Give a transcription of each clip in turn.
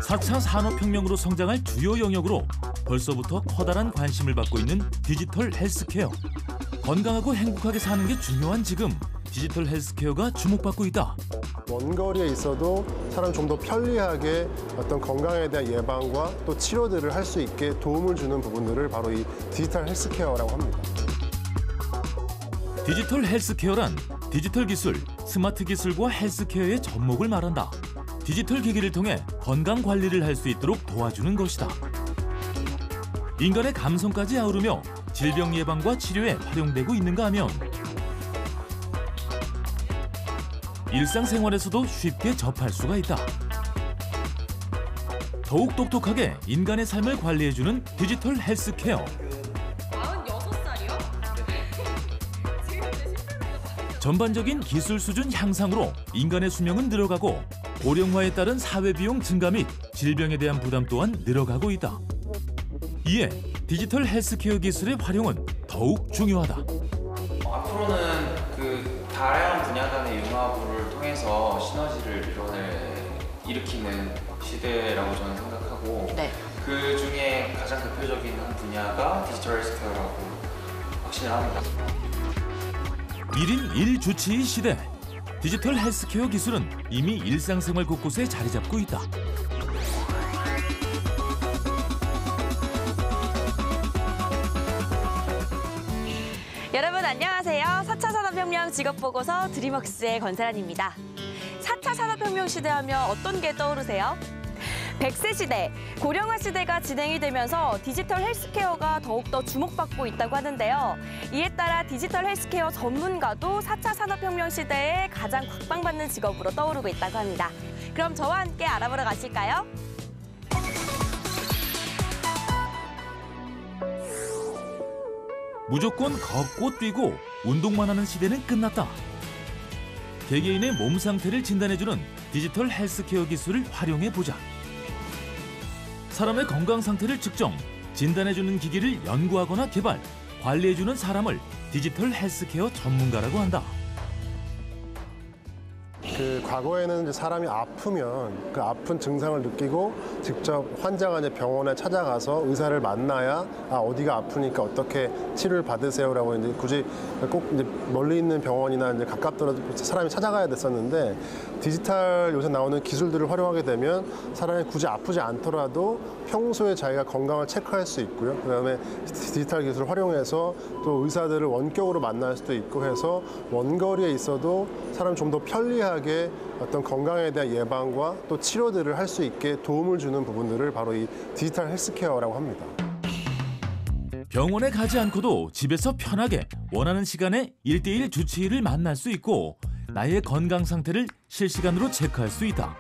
4차 산업혁명으로 성장할 주요 영역으로 벌써부터 커다란 관심을 받고 있는 디지털 헬스케어. 건강하고 행복하게 사는 게 중요한 지금 디지털 헬스케어가 주목받고 있다. 원거리에 있어도 사람 좀 더 편리하게 어떤 건강에 대한 예방과 또 치료들을 할 수 있게 도움을 주는 부분들을 바로 이 디지털 헬스케어라고 합니다. 디지털 헬스케어란 디지털 기술, 스마트 기술과 헬스케어의 접목을 말한다. 디지털 기기를 통해 건강 관리를 할 수 있도록 도와주는 것이다. 인간의 감성까지 아우르며 질병 예방과 치료에 활용되고 있는가 하면 일상생활에서도 쉽게 접할 수가 있다. 더욱 똑똑하게 인간의 삶을 관리해주는 디지털 헬스케어. 46살이요? 전반적인 기술 수준 향상으로 인간의 수명은 늘어가고 고령화에 따른 사회 비용 증가 및 질병에 대한 부담 또한 늘어가고 있다. 이에 디지털 헬스케어 기술의 활용은 더욱 중요하다. 앞으로는 다양한 분야 간의 융합을 통해서 시너지를 일으키는 시대라고 저는 생각하고 네. 그 중에 가장 대표적인 한 분야가 디지털 헬스케어라고 확신을 합니다. 1인 1주치의 시대. 디지털 헬스케어 기술은 이미 일상생활 곳곳에 자리 잡고 있다. 여러분 안녕하세요. 4차 산업혁명 직업보고서 드림웍스의 권세란입니다. 4차 산업혁명 시대하면 어떤 게 떠오르세요? 100세 시대, 고령화 시대가 진행이 되면서 디지털 헬스케어가 더욱더 주목받고 있다고 하는데요. 이에 따라 디지털 헬스케어 전문가도 4차 산업혁명 시대에 가장 각광받는 직업으로 떠오르고 있다고 합니다. 그럼 저와 함께 알아보러 가실까요? 무조건 걷고 뛰고 운동만 하는 시대는 끝났다. 개개인의 몸 상태를 진단해주는 디지털 헬스케어 기술을 활용해보자. 사람의 건강 상태를 측정, 진단해주는 기기를 연구하거나 개발, 관리해주는 사람을 디지털 헬스케어 전문가라고 한다. 과거에는 이제 사람이 아프면 그 아픈 증상을 느끼고 직접 환자가 이제 병원에 찾아가서 의사를 만나야 어디가 아프니까 어떻게 치료를 받으세요라고 이제 굳이 꼭 이제 멀리 있는 병원이나 이제 가깝더라도 사람이 찾아가야 됐었는데 디지털 요새 나오는 기술들을 활용하게 되면 사람이 굳이 아프지 않더라도 평소에 자기가 건강을 체크할 수 있고요. 그다음에 디지털 기술을 활용해서 또 의사들을 원격으로 만날 수도 있고 해서 원거리에 있어도 사람이 좀 더 편리하게 어떤 건강에 대한 예방과 또 치료들을 할 수 있게 도움을 주는 부분들을 바로 이 디지털 헬스케어라고 합니다. 병원에 가지 않고도 집에서 편하게 원하는 시간에 1대1 주치의를 만날 수 있고 나의 건강 상태를 실시간으로 체크할 수 있다.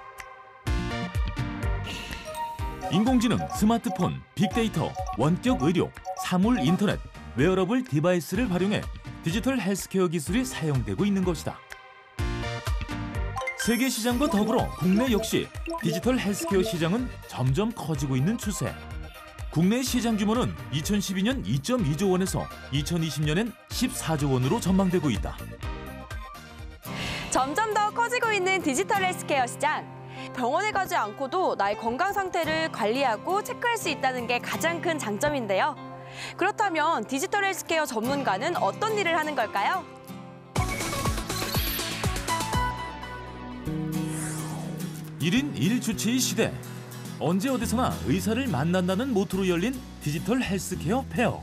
인공지능, 스마트폰, 빅데이터, 원격 의료, 사물 인터넷, 웨어러블 디바이스를 활용해 디지털 헬스케어 기술이 사용되고 있는 것이다. 세계 시장과 더불어 국내 역시 디지털 헬스케어 시장은 점점 커지고 있는 추세. 국내 시장 규모는 2012년 2.2조 원에서 2020년엔 14조 원으로 전망되고 있다. 점점 더 커지고 있는 디지털 헬스케어 시장. 병원에 가지 않고도 나의 건강 상태를 관리하고 체크할 수 있다는 게 가장 큰 장점인데요. 그렇다면 디지털 헬스케어 전문가는 어떤 일을 하는 걸까요? (1인 1주치의) 시대. 언제 어디서나 의사를 만난다는 모토로 열린 디지털 헬스케어 페어.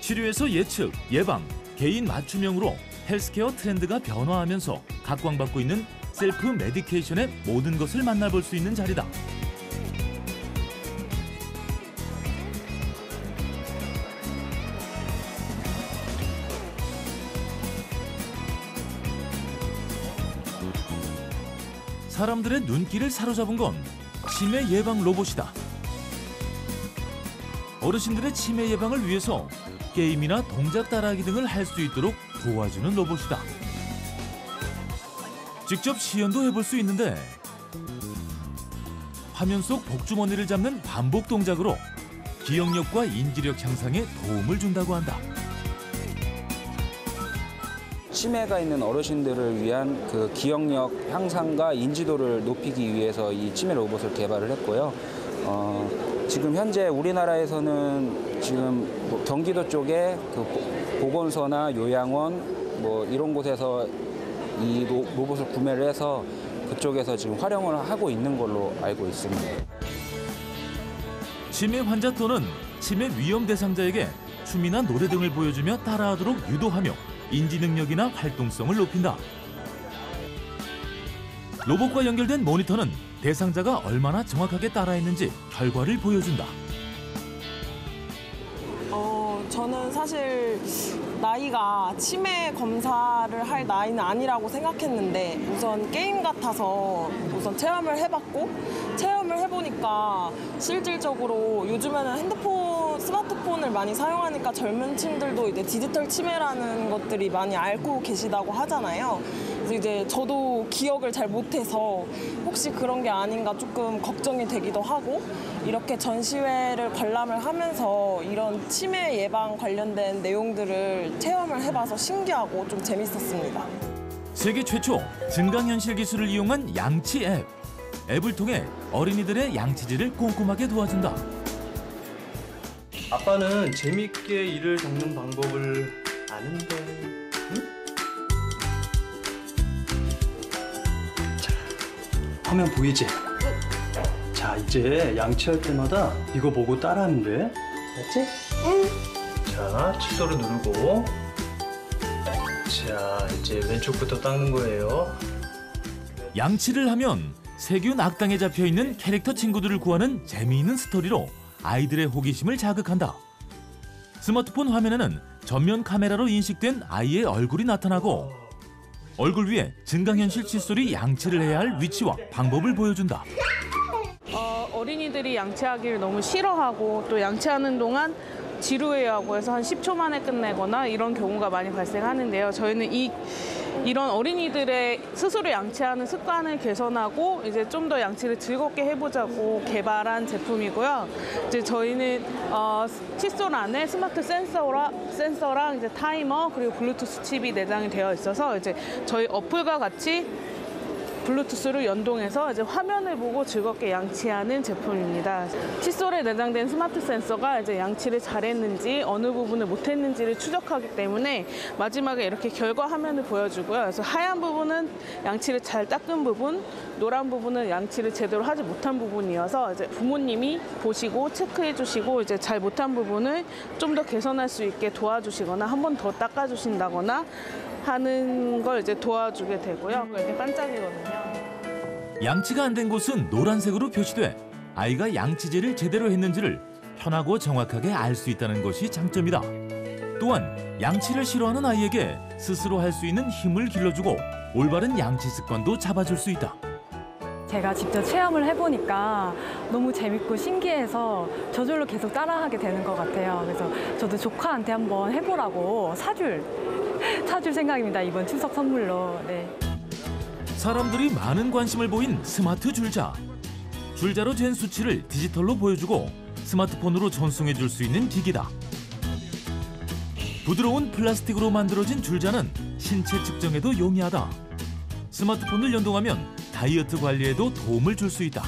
치료에서 예측, 예방, 개인 맞춤형으로 헬스케어 트렌드가 변화하면서 각광받고 있는 셀프 메디케이션의 모든 것을 만나볼 수 있는 자리다. 사람들의 눈길을 사로잡은 건 치매 예방 로봇이다. 어르신들의 치매 예방을 위해서 게임이나 동작 따라하기 등을 할 수 있도록 도와주는 로봇이다. 직접 시연도 해볼 수 있는데 화면 속 복주머니를 잡는 반복 동작으로 기억력과 인지력 향상에 도움을 준다고 한다. 치매가 있는 어르신들을 위한 그 기억력 향상과 인지도를 높이기 위해서 이 치매 로봇을 개발을 했고요. 지금 현재 우리나라에서는 지금 뭐 경기도 쪽에 그 보건소나 요양원 뭐 이런 곳에서 이 로봇을 구매를 해서 그쪽에서 지금 활용을 하고 있는 걸로 알고 있습니다. 치매 환자 또는 치매 위험 대상자에게 춤이나 노래 등을 보여주며 따라하도록 유도하며 인지 능력이나 활동성을 높인다. 로봇과 연결된 모니터는 대상자가 얼마나 정확하게 따라했는지 결과를 보여준다. 저는 사실 나이가 치매 검사를 할 나이는 아니라고 생각했는데 우선 게임 같아서 우선 체험을 해봤고 체험을 해보니까 실질적으로 요즘에는 핸드폰, 스마트폰을 많이 사용하니까 젊은 층들도 이제 디지털 치매라는 것들이 많이 알고 계시다고 하잖아요. 그래서 이제 저도 기억을 잘 못해서 혹시 그런 게 아닌가 조금 걱정이 되기도 하고 이렇게 전시회를 관람을 하면서 이런 치매 예방 관련된 내용들을 체험을 해봐서 신기하고 좀 재밌었습니다. 세계 최초 증강현실 기술을 이용한 양치 앱. 앱을 통해 어린이들의 양치질을 꼼꼼하게 도와준다. 아빠는 재밌게 일을 적는 방법을 아는데, 응? 자, 화면 보이지? 자, 이제 양치할 때마다 이거 보고 따라하면 돼. 알았지? 응. 자, 칫솔을 누르고. 자, 이제 왼쪽부터 닦는 거예요. 양치를 하면 세균 악당에 잡혀있는 캐릭터 친구들을 구하는 재미있는 스토리로 아이들의 호기심을 자극한다. 스마트폰 화면에는 전면 카메라로 인식된 아이의 얼굴이 나타나고 얼굴 위에 증강현실 칫솔이 양치를 해야 할 위치와 방법을 보여준다. 어린이들이 양치하기를 너무 싫어하고 또 양치하는 동안 지루해하고 해서 한 10초 만에 끝내거나 이런 경우가 많이 발생하는데요. 저희는 이런 어린이들의 스스로 양치하는 습관을 개선하고 이제 좀 더 양치를 즐겁게 해보자고 개발한 제품이고요. 이제 저희는 칫솔 안에 스마트 센서랑 이제 타이머 그리고 블루투스 칩이 내장이 되어 있어서 이제 저희 어플과 같이 블루투스를 연동해서 이제 화면을 보고 즐겁게 양치하는 제품입니다. 칫솔에 내장된 스마트 센서가 이제 양치를 잘했는지 어느 부분을 못했는지를 추적하기 때문에 마지막에 이렇게 결과 화면을 보여주고요. 그래서 하얀 부분은 양치를 잘 닦은 부분, 노란 부분은 양치를 제대로 하지 못한 부분이어서 이제 부모님이 보시고 체크해 주시고 이제 잘 못한 부분을 좀 더 개선할 수 있게 도와주시거나 한 번 더 닦아주신다거나 하는 걸 이제 도와주게 되고요. 이렇게 반짝이거든요. 양치가 안 된 곳은 노란색으로 표시돼 아이가 양치질을 제대로 했는지를 편하고 정확하게 알 수 있다는 것이 장점이다. 또한 양치를 싫어하는 아이에게 스스로 할 수 있는 힘을 길러주고 올바른 양치 습관도 잡아줄 수 있다. 제가 직접 체험을 해보니까 너무 재밌고 신기해서 저절로 계속 따라하게 되는 것 같아요. 그래서 저도 조카한테 한번 해보라고 사줄 생각입니다. 이번 추석 선물로. 네. 사람들이 많은 관심을 보인 스마트 줄자. 줄자로 잰 수치를 디지털로 보여주고 스마트폰으로 전송해 줄 수 있는 기기다. 부드러운 플라스틱으로 만들어진 줄자는 신체 측정에도 용이하다. 스마트폰을 연동하면 다이어트 관리에도 도움을 줄 수 있다.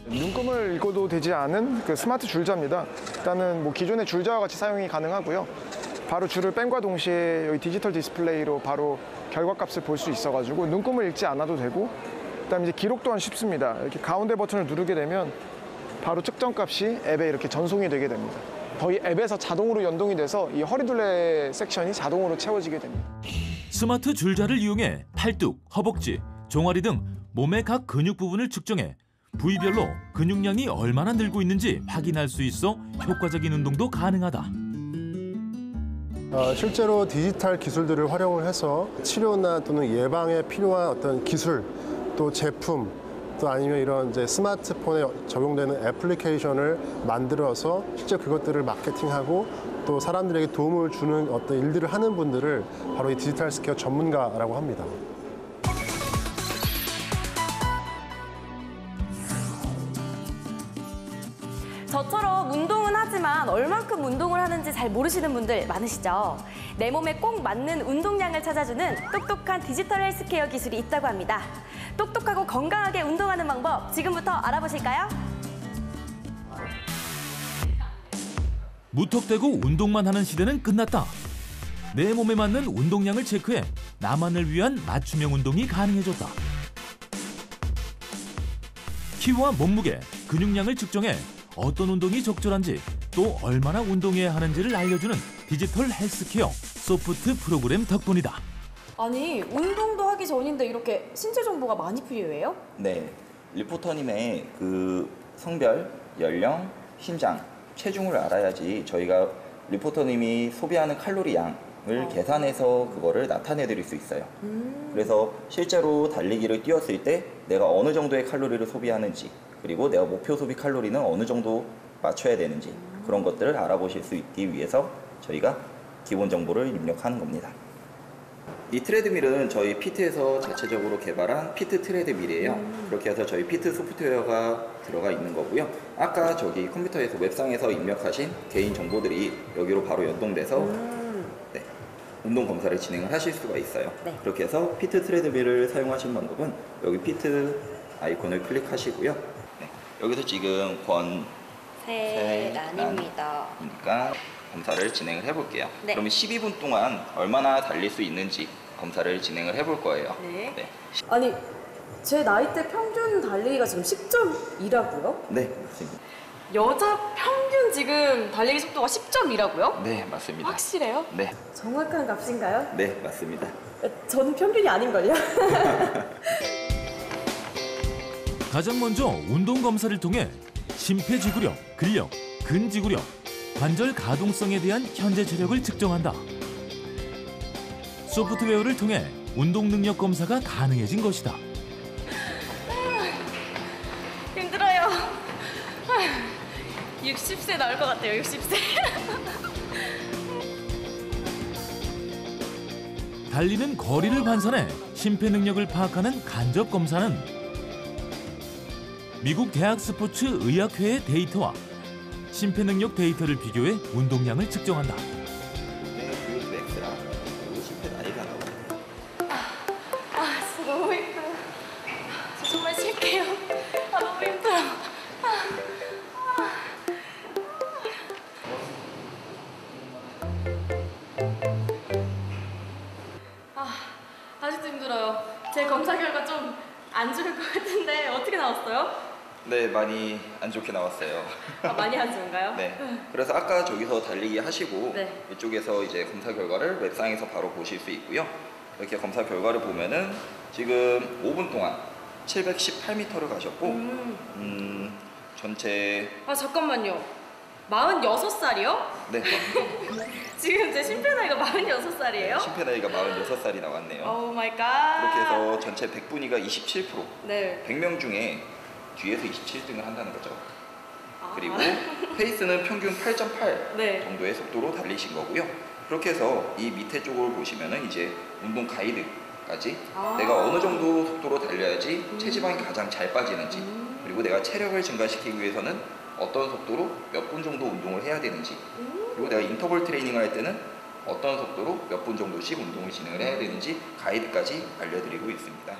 눈금을 읽어도 되지 않은 그 스마트 줄자입니다. 일단은 뭐 기존의 줄자와 같이 사용이 가능하고요. 바로 줄을 뺀과 동시에 여기 디지털 디스플레이로 바로 결과값을 볼 수 있어가지고 눈금을 읽지 않아도 되고, 그다음에 이제 기록 또한 쉽습니다. 이렇게 가운데 버튼을 누르게 되면 바로 측정값이 앱에 이렇게 전송이 되게 됩니다. 거의 앱에서 자동으로 연동이 돼서 이 허리둘레 섹션이 자동으로 채워지게 됩니다. 스마트 줄자를 이용해 팔뚝, 허벅지, 종아리 등 몸의 각 근육 부분을 측정해 부위별로 근육량이 얼마나 늘고 있는지 확인할 수 있어 효과적인 운동도 가능하다. 실제로 디지털 기술들을 활용을 해서 치료나 또는 예방에 필요한 어떤 기술, 또 제품, 또 아니면 이런 이제 스마트폰에 적용되는 애플리케이션을 만들어서 실제 그것들을 마케팅하고 또 사람들에게 도움을 주는 어떤 일들을 하는 분들을 바로 이 디지털 스퀘어 전문가라고 합니다. 저처럼 운동은 하지만 얼만큼 운동을 하는지 잘 모르시는 분들 많으시죠? 내 몸에 꼭 맞는 운동량을 찾아주는 똑똑한 디지털 헬스케어 기술이 있다고 합니다. 똑똑하고 건강하게 운동하는 방법 지금부터 알아보실까요? 무턱대고 운동만 하는 시대는 끝났다. 내 몸에 맞는 운동량을 체크해 나만을 위한 맞춤형 운동이 가능해졌다. 키와 몸무게, 근육량을 측정해 어떤 운동이 적절한지 또 얼마나 운동해야 하는지를 알려주는 디지털 헬스케어 소프트 프로그램 덕분이다. 아니, 운동도 하기 전인데 이렇게 신체 정보가 많이 필요해요? 네, 리포터님의 그 성별, 연령, 신장, 체중을 알아야지 저희가 리포터님이 소비하는 칼로리 양을 계산해서 그거를 나타내 드릴 수 있어요. 그래서 실제로 달리기를 뛰었을 때 내가 어느 정도의 칼로리를 소비하는지, 그리고 내가 목표 소비 칼로리는 어느 정도 맞춰야 되는지, 그런 것들을 알아보실 수 있기 위해서 저희가 기본 정보를 입력하는 겁니다. 이 트레드밀은 저희 피트에서 자체적으로 개발한 피트 트레드밀이에요. 그렇게 해서 저희 피트 소프트웨어가 들어가 있는 거고요. 아까 저기 컴퓨터에서 웹상에서 입력하신 개인 정보들이 여기로 바로 연동돼서 네, 운동 검사를 진행을 하실 수가 있어요. 네. 그렇게 해서 피트 트레드밀을 사용하시는 방법은 여기 피트 아이콘을 클릭하시고요. 네, 여기서 지금 세란입니다. 그러니까 검사를 진행을 해볼게요. 네. 그러면 12분 동안 얼마나 달릴 수 있는지 검사를 진행을 해볼 거예요. 네. 네, 아니, 제 나이대 평균 달리기가 지금 10.2라고요? 네, 맞습니다. 여자 평균 지금 달리기 속도가 10.2라고요? 네, 맞습니다. 확실해요? 네, 정확한 값인가요? 네, 맞습니다. 전 평균이 아닌걸요? 가장 먼저 운동 검사를 통해 심폐지구력, 근력, 근지구력, 관절 가동성에 대한 현재 체력을 측정한다. 소프트웨어를 통해 운동 능력 검사가 가능해진 것이다. 힘들어요. 60세 나올 것 같아요, 60세. 달리는 거리를 환산해 심폐 능력을 파악하는 간접 검사는 미국 대학 스포츠 의학회의 데이터와 심폐 능력 데이터를 비교해 운동량을 측정한다. 네, 그리고 맥스랑 그리고 심폐 나이가 나오고. 진짜 너무 힘들어. 저 정말 쉴게요. 너무 힘들어. 아직도 힘들어요. 제 검사 결과 좀 안 좋을 것 같은데 어떻게 나왔어요? 네, 많이 안 좋게 나왔어요. 많이 안 좋은가요? 네. 그래서 아까 저기서 달리기 하시고 네. 이쪽에서 이제 검사 결과를 웹상에서 바로 보실 수 있고요. 이렇게 검사 결과를 보면은 지금 5분 동안 718m를 가셨고, 전체 잠깐만요. 46살이요? 네, 지금 제 심폐 나이가 46살이에요? 심폐 나이가 46살이 나왔네요. 오 마이 갓. 그렇게 해서 전체 100분위가 27%, 네. 100명 중에 뒤에서 27등을 한다는 거죠. 그리고 페이스는 평균 8.8 네. 정도의 속도로 달리신 거고요. 그렇게 해서 이 밑에 쪽을 보시면은 이제 운동 가이드까지 내가 어느 정도 속도로 달려야지 체지방이 가장 잘 빠지는지, 그리고 내가 체력을 증가시키기 위해서는 어떤 속도로 몇 분 정도 운동을 해야 되는지, 그리고 내가 인터벌 트레이닝을 할 때는 어떤 속도로 몇 분 정도씩 운동을 진행을 해야 되는지 가이드까지 알려드리고 있습니다.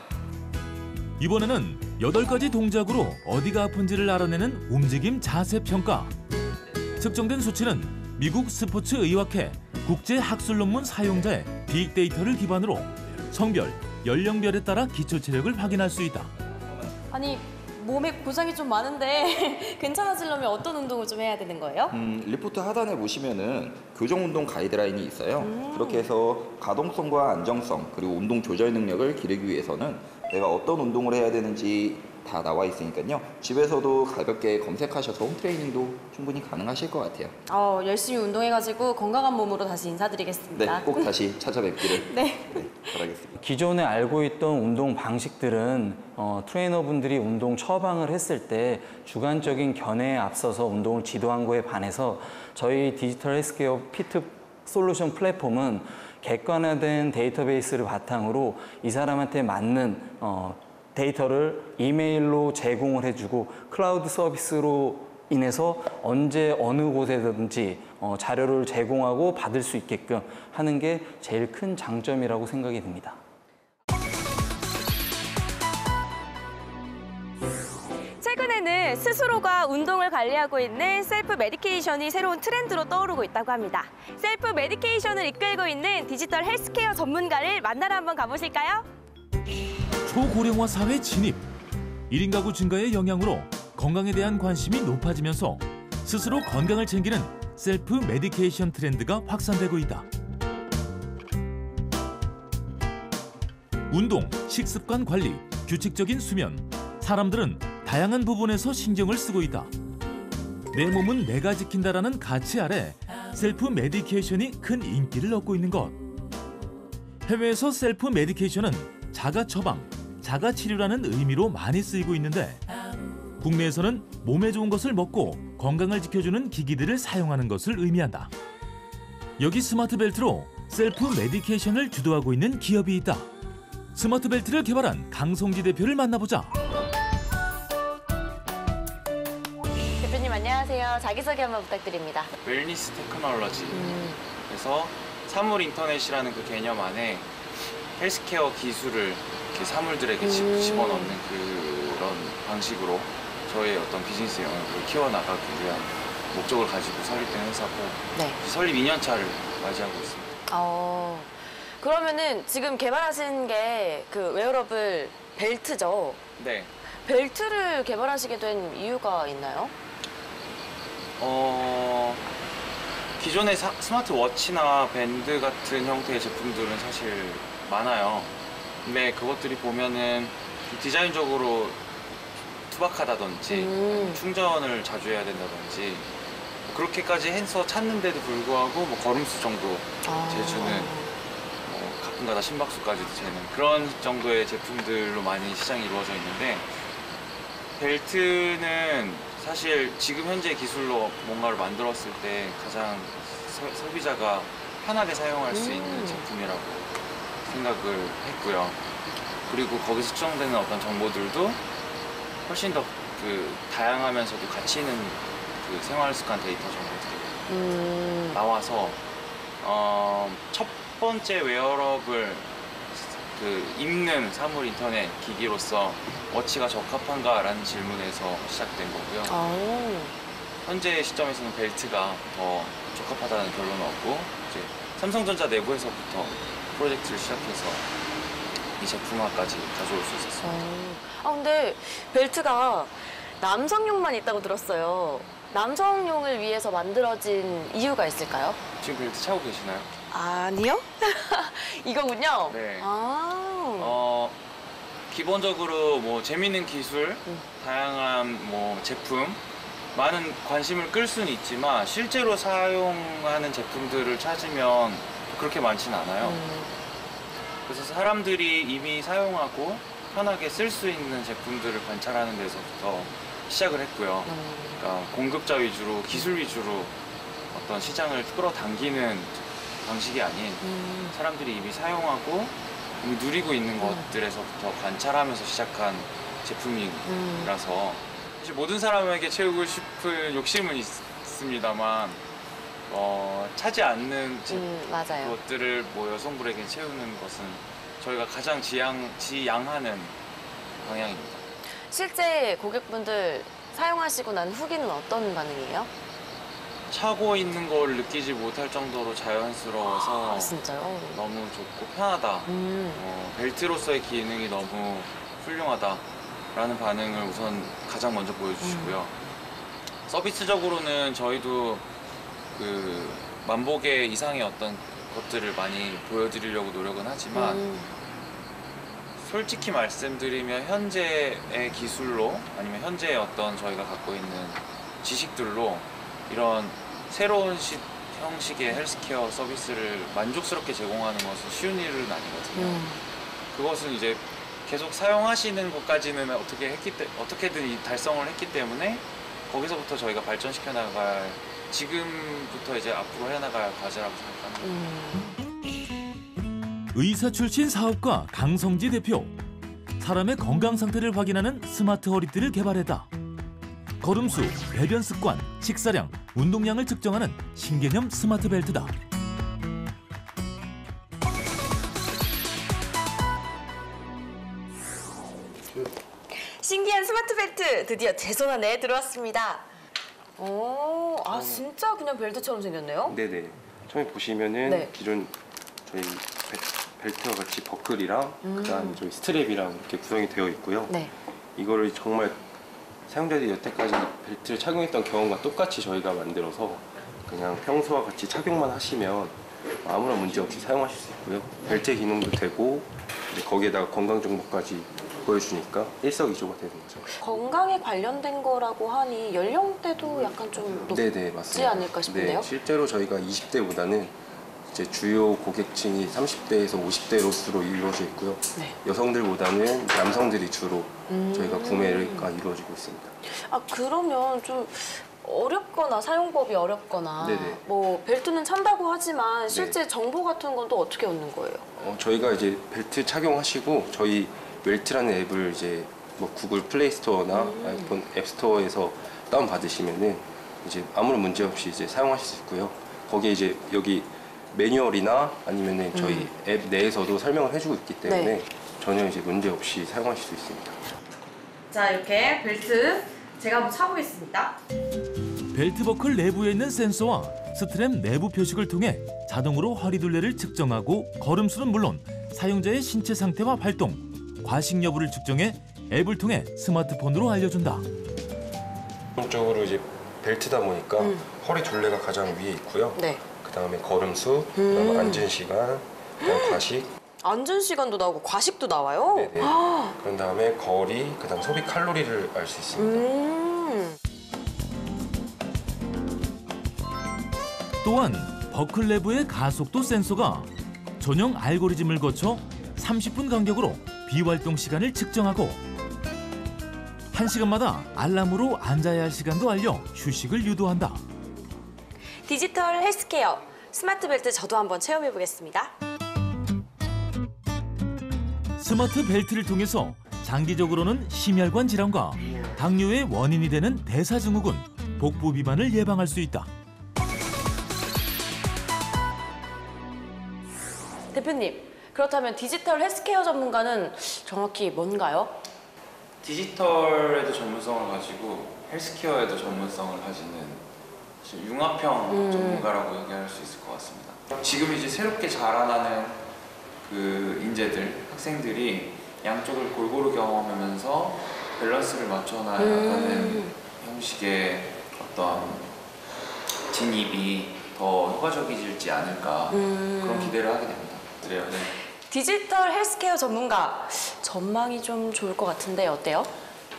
이번에는 8가지 동작으로 어디가 아픈지를 알아내는 움직임 자세 평가. 측정된 수치는 미국 스포츠 의학회 국제 학술 논문 사용자의 빅데이터를 기반으로 성별, 연령별에 따라 기초 체력을 확인할 수 있다. 아니, 몸에 고장이 좀 많은데 괜찮아지려면 어떤 운동을 좀 해야 되는 거예요? 리포트 하단에 보시면은 교정 운동 가이드라인이 있어요. 그렇게 해서 가동성과 안정성, 그리고 운동 조절 능력을 기르기 위해서는 내가 어떤 운동을 해야 되는지 다 나와 있으니까요. 집에서도 가볍게 검색하셔서 홈트레이닝도 충분히 가능하실 것 같아요. 열심히 운동해가지고 건강한 몸으로 다시 인사드리겠습니다. 네, 꼭 다시 찾아뵙기를 네. 바라겠습니다. 기존에 알고 있던 운동 방식들은 트레이너분들이 운동 처방을 했을 때 주관적인 견해에 앞서서 운동을 지도한 거에 반해서 저희 디지털 헬스케어 피트 솔루션 플랫폼은 객관화된 데이터베이스를 바탕으로 이 사람한테 맞는 데이터를 이메일로 제공을 해주고 클라우드 서비스로 인해서 언제 어느 곳에든지 자료를 제공하고 받을 수 있게끔 하는 게 제일 큰 장점이라고 생각이 듭니다. 최근에는 스스로가 운동을 관리하고 있는 셀프 메디케이션이 새로운 트렌드로 떠오르고 있다고 합니다. 셀프 메디케이션을 이끌고 있는 디지털 헬스케어 전문가를 만나러 한번 가보실까요? 초고령화 사회 진입, 1인 가구 증가의 영향으로 건강에 대한 관심이 높아지면서 스스로 건강을 챙기는 셀프 메디케이션 트렌드가 확산되고 있다. 운동, 식습관 관리, 규칙적인 수면, 사람들은 다양한 부분에서 신경을 쓰고 있다. 내 몸은 내가 지킨다라는 가치 아래 셀프 메디케이션이 큰 인기를 얻고 있는 것. 해외에서 셀프 메디케이션은 자가 처방, 자가 치료라는 의미로 많이 쓰이고 있는데 국내에서는 몸에 좋은 것을 먹고 건강을 지켜주는 기기들을 사용하는 것을 의미한다. 여기 스마트 벨트로 셀프 메디케이션을 주도하고 있는 기업이 있다. 스마트 벨트를 개발한 강성지 대표를 만나보자. 대표님 안녕하세요. 자기소개 한번 부탁드립니다. 웰니스 테크놀로지. 그래서 사물 인터넷이라는 그 개념 안에 헬스케어 기술을 이렇게 사물들에게 집어넣는 그런 방식으로 저의 어떤 비즈니스 영역을 키워나가기 위한 목적을 가지고 설립된 회사고 네. 설립 2년 차를 맞이하고 있습니다. 그러면은 지금 개발하신 게 그 웨어러블 벨트죠? 네. 벨트를 개발하시게 된 이유가 있나요? 기존의 스마트워치나 밴드 같은 형태의 제품들은 사실 많아요. 근데 그것들이 보면은 디자인적으로 투박하다든지 충전을 자주 해야 된다든지 그렇게까지 해서 찾는데도 불구하고 뭐 걸음수 정도 재주는 가끔가다 심박수까지도 재는 그런 정도의 제품들로 많이 시장이 이루어져 있는데 벨트는 사실 지금 현재 기술로 뭔가를 만들었을 때 가장 소비자가 편하게 사용할 수 있는 제품이라고 생각을 했고요. 그리고 거기서 수정되는 어떤 정보들도 훨씬 더 그 다양하면서도 가치 있는 그 생활 습관 데이터 정보들이 나와서 첫 번째 웨어러블 그 입는 사물 인터넷 기기로서 워치가 적합한가라는 질문에서 시작된 거고요. 현재 시점에서는 벨트가 더 적합하다는 결론을 얻고 이제 삼성전자 내부에서부터 프로젝트를 시작해서 이 제품화까지 가져올 수 있었습니다. 근데 벨트가 남성용만 있다고 들었어요. 남성용을 위해서 만들어진 이유가 있을까요? 지금 벨트 차고 계시나요? 아니요. 이거군요. 네. 기본적으로 뭐 재밌는 기술, 다양한 뭐 제품, 많은 관심을 끌 수는 있지만 실제로 사용하는 제품들을 찾으면 그렇게 많지는 않아요. 그래서 사람들이 이미 사용하고 편하게 쓸 수 있는 제품들을 관찰하는 데서부터 시작을 했고요. 그러니까 공급자 위주로, 기술 위주로 어떤 시장을 끌어당기는 방식이 아닌 사람들이 이미 사용하고 이미 누리고 있는 것들에서부터 관찰하면서 시작한 제품이라서 사실 모든 사람에게 채우고 싶은 욕심은 있습니다만 차지 않는 것들을 뭐 여성분에게 채우는 것은 저희가 가장 지향하는 방향입니다. 실제 고객분들 사용하시고 난 후기는 어떤 반응이에요? 차고 있는 걸 느끼지 못할 정도로 자연스러워서 진짜요? 너무 좋고 편하다. 벨트로서의 기능이 너무 훌륭하다라는 반응을 우선 가장 먼저 보여주시고요. 서비스적으로는 저희도 그 만보개 이상의 어떤 것들을 많이 보여드리려고 노력은 하지만 솔직히 말씀드리면 현재의 기술로 아니면 현재의 어떤 저희가 갖고 있는 지식들로 이런 새로운 형식의 헬스케어 서비스를 만족스럽게 제공하는 것은 쉬운 일은 아니거든요. 그것은 이제 계속 사용하시는 것까지는 어떻게든 달성을 했기 때문에 거기서부터 저희가 발전시켜 나갈 지금부터 이제 앞으로 해나갈 과제라고 생각합니다. 의사 출신 사업가 강성지 대표. 사람의 건강 상태를 확인하는 스마트 허리띠를 개발했다. 걸음수, 배변 습관, 식사량, 운동량을 측정하는 신개념 스마트 벨트다. 신기한 스마트 벨트 드디어 제 손 안에 들어왔습니다. 오, 아 진짜 그냥 벨트처럼 생겼네요. 네네. 처음에 보시면은 네. 기존 저희 벨트와 같이 버클이랑 그다음 저희 스트랩이랑 이렇게 구성이 되어 있고요. 네. 이거를 정말 사용자들이 여태까지 벨트를 착용했던 경험과 똑같이 저희가 만들어서 그냥 평소와 같이 착용만 하시면 아무런 문제 없이 사용하실 수 있고요. 벨트 기능도 되고 이제 거기에다가 건강 정보까지 보여주니까 일석이조가 되는 거죠. 건강에 관련된 거라고 하니 연령대도 약간 좀 높지 네네, 맞습니다. 않을까 싶은데요? 네, 실제로 저희가 20대보다는 이제 주요 고객층이 30대에서 50대로수로 이루어져 있고요. 네. 여성들보다는 남성들이 주로 저희가 구매가 이루어지고 있습니다. 아 그러면 좀 어렵거나 사용법이 어렵거나 네네. 뭐 벨트는 찬다고 하지만 실제 정보 같은 건 또 어떻게 얻는 거예요? 저희가 이제 벨트 착용하시고 저희 웰트라는 앱을 이제 뭐 구글 플레이 스토어나 아이폰 앱 스토어에서 다운 받으시면은 이제 아무런 문제 없이 이제 사용하실 수 있고요. 거기에 이제 여기 매뉴얼이나 아니면은 저희 앱 내에서도 설명을 해주고 있기 때문에 네. 전혀 이제 문제 없이 사용하실 수 있습니다. 자 이렇게 벨트 제가 한번 차보겠습니다. 벨트 버클 내부에 있는 센서와 스트랩 내부 표식을 통해 자동으로 허리 둘레를 측정하고 걸음수는 물론 사용자의 신체 상태와 활동, 과식 여부를 측정해 앱을 통해 스마트폰으로 알려준다. 기본적으로 이제 벨트다 보니까 허리 둘레가 가장 위에 있고요. 네. 그다음에 걸음수, 그다음에 앉은 시간, 그다음 과식. 앉은 시간도 나오고 과식도 나와요? 네네. 그런 다음에 거리, 그다음 소비 칼로리를 알 수 있습니다. 또한 버클 내부의 가속도 센서가 전용 알고리즘을 거쳐 30분 간격으로 비활동 시간을 측정하고 1시간마다 알람으로 앉아야 할 시간도 알려 휴식을 유도한다. 디지털 헬스케어 스마트 벨트 저도 한번 체험해 보겠습니다. 스마트 벨트를 통해서 장기적으로는 심혈관 질환과 당뇨의 원인이 되는 대사증후군, 복부 비만을 예방할 수 있다. 대표님, 그렇다면 디지털 헬스케어 전문가는 정확히 뭔가요? 디지털에도 전문성을 가지고 헬스케어에도 전문성을 가지는 융합형 전문가라고 얘기할 수 있을 것 같습니다. 지금 이제 새롭게 자라나는 그 인재들, 학생들이 양쪽을 골고루 경험하면서 밸런스를 맞춰나가는 형식의 어떤 진입이 더 효과적이지 않을까 그런 기대를 하게 됩니다. 그래요. 네. 디지털 헬스케어 전문가 전망이 좀 좋을 것 같은데 어때요?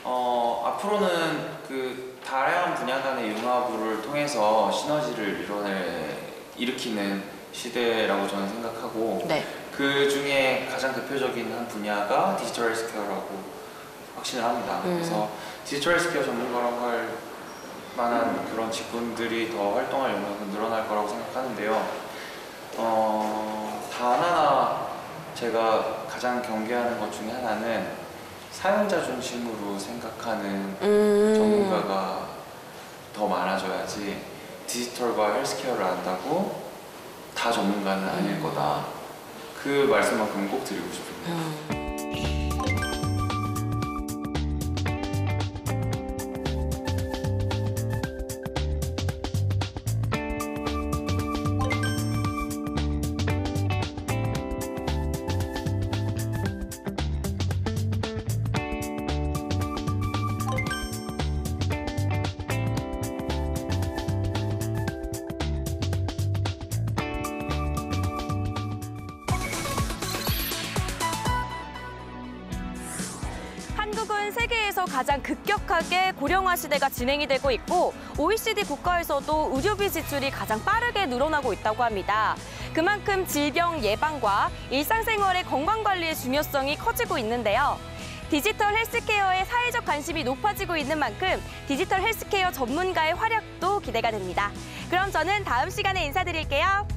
앞으로는 그 다양한 분야 간의 융합을 통해서 시너지를 일으키는 시대라고 저는 생각하고 네. 그 중에 가장 대표적인 한 분야가 디지털 헬스케어라고 확신을 합니다. 그래서 디지털 헬스케어 전문가라고 할 만한 그런 직군들이 더 활동할 영역은 늘어날 거라고 생각하는데요. 단 하나 제가 가장 경계하는 것 중에 하나는 사용자 중심으로 생각하는 전문가가 더 많아져야지 디지털과 헬스케어를 안다고 다 전문가는 아닐 거다. 그 말씀만큼 꼭 드리고 싶습니다. 한국은 세계에서 가장 급격하게 고령화 시대가 진행이 되고 있고 OECD 국가에서도 의료비 지출이 가장 빠르게 늘어나고 있다고 합니다. 그만큼 질병 예방과 일상생활의 건강관리의 중요성이 커지고 있는데요. 디지털 헬스케어에 사회적 관심이 높아지고 있는 만큼 디지털 헬스케어 전문가의 활약도 기대가 됩니다. 그럼 저는 다음 시간에 인사드릴게요.